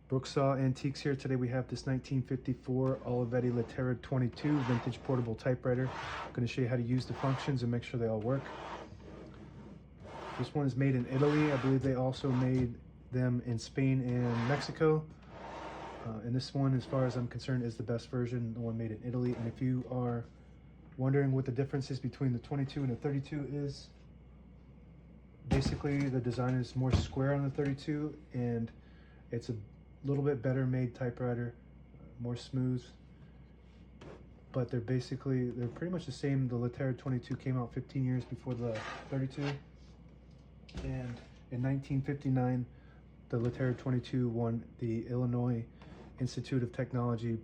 Brooksaw Antiques here. Today we have this 1954 Olivetti Lettera 22 vintage portable typewriter. I'm going to show you how to use the functions and make sure they all work. This one is made in Italy. I believe they also made them in Spain and Mexico. And this one, as far as I'm concerned, is the best version, the one made in Italy. And if you are wondering what the difference is between the 22 and the 32 is, basically the design is more square on the 32 and it's a little bit better made typewriter, more smooth, but they're pretty much the same. The Lettera 22 came out 15 years before the 32, and in 1959 the Lettera 22 won the Illinois Institute of Technology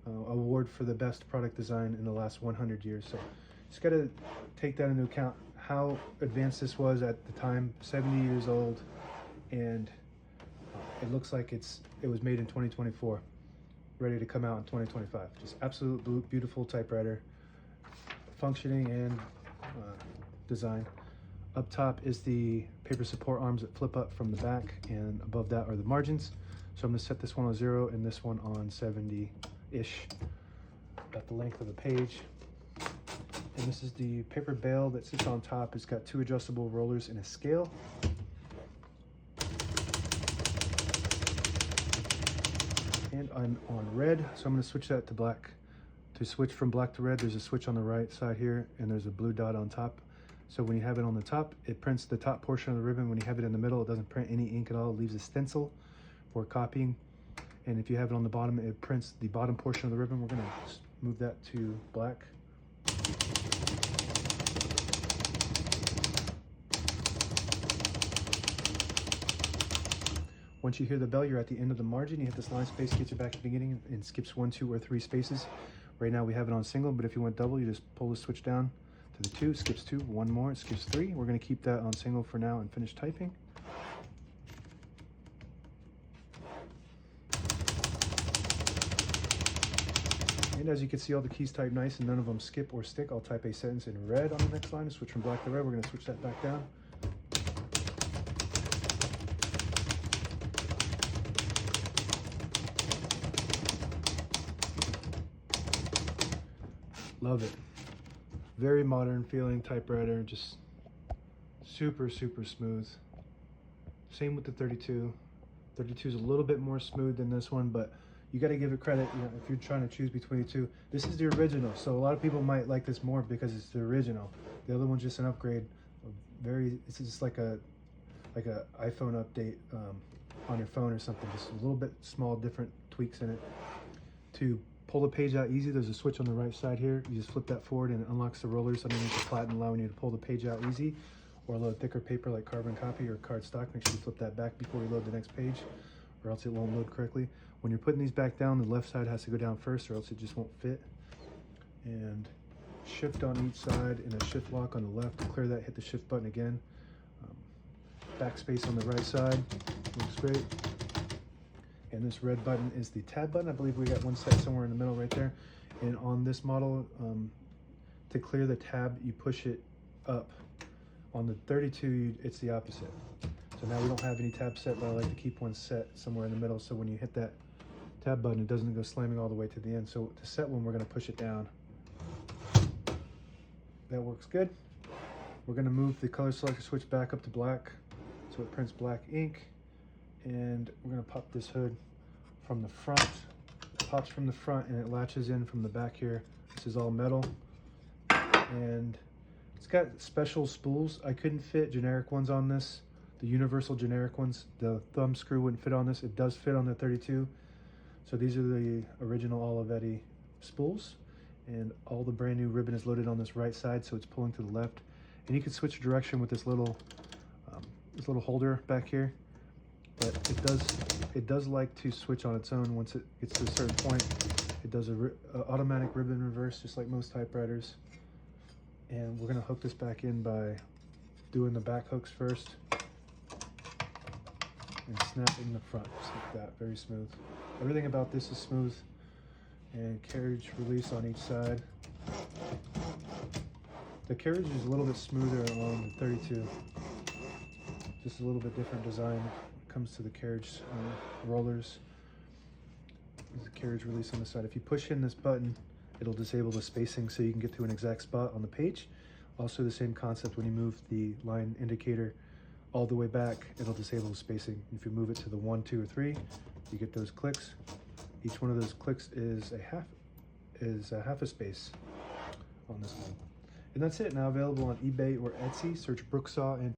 award for the best product design in the last 100 years. So just got to take that into account, how advanced this was at the time. 70 years old, and it looks like it was made in 2024, ready to come out in 2025. Just absolute beautiful typewriter, functioning and design. Up top is the paper support arms that flip up from the back, and above that are the margins. So I'm going to set this one on 0 and this one on 70-ish, about the length of the page. And this is the paper bail that sits on top. It's got 2 adjustable rollers and a scale. And I'm on red, so I'm going to switch that to black. To switch from black to red, there's a switch on the right side here, and there's a blue dot on top. So when you have it on the top, it prints the top portion of the ribbon. When you have it in the middle, it doesn't print any ink at all. It leaves a stencil for copying. And if you have it on the bottom, it prints the bottom portion of the ribbon. We're going to move that to black. Once you hear the bell, you're at the end of the margin. You hit this line space, get you back to the beginning, and skips 1, 2, or 3 spaces. Right now we have it on single, but if you want double, you just pull the switch down to the 2, skips 2, 1 more, it skips 3. We're going to keep that on single for now and finish typing. And as you can see, all the keys type nice and none of them skip or stick. I'll type a sentence in red on the next line, switch from black to red. We're going to switch that back down. Love it. Very modern feeling typewriter, just super smooth. Same with the 32. 32 is a little bit more smooth than this one, but you got to give it credit, you know, if you're trying to choose between the two. This is the original, so a lot of people might like this more because it's the original. The other one's just an upgrade. It's just like a iPhone update on your phone or something. Just a little bit small, different tweaks in it. To pull the page out easy, there's a switch on the right side here. You just flip that forward and it unlocks the rollers underneath the platen, allowing you to pull the page out easy. Or load thicker paper like carbon copy or cardstock. Make sure you flip that back before you load the next page, or else it won't load correctly. When you're putting these back down, the left side has to go down first, or else it just won't fit. And shift on each side and a shift lock on the left. To clear that, hit the shift button again. Backspace on the right side, looks great. And this red button is the tab button. I believe we got one set somewhere in the middle right there. And on this model, to clear the tab, you push it up. On the 32, it's the opposite. So now we don't have any tab set, but I like to keep one set somewhere in the middle, so when you hit that tab button, it doesn't go slamming all the way to the end. So to set one, we're going to push it down. That works good. We're going to move the color selector switch back up to black, so it prints black ink. And we're going to pop this hood from the front. It pops from the front and it latches in from the back here. This is all metal, and it's got special spools. I couldn't fit generic ones on this, the universal generic ones. The thumb screw wouldn't fit on this. It does fit on the 32. So these are the original Olivetti spools, and all the brand new ribbon is loaded on this right side, so it's pulling to the left. And you can switch direction with this little holder back here. But it does like to switch on its own once it gets to a certain point. It does a automatic ribbon reverse, just like most typewriters. And we're going to hook this back in by doing the back hooks first and snapping the front, just like that. Very smooth. Everything about this is smooth. And carriage release on each side. The carriage is a little bit smoother on the 32. Just a little bit different design when it comes to the carriage rollers. There's a carriage release on the side. If you push in this button, it'll disable the spacing so you can get to an exact spot on the page. Also the same concept when you move the line indicator all the way back, it'll disable the spacing. If you move it to the 1, 2, or 3, you get those clicks. Each one of those clicks is a half a space on this one. And that's it. Now available on eBay or Etsy. Search Brooksaw Antiques.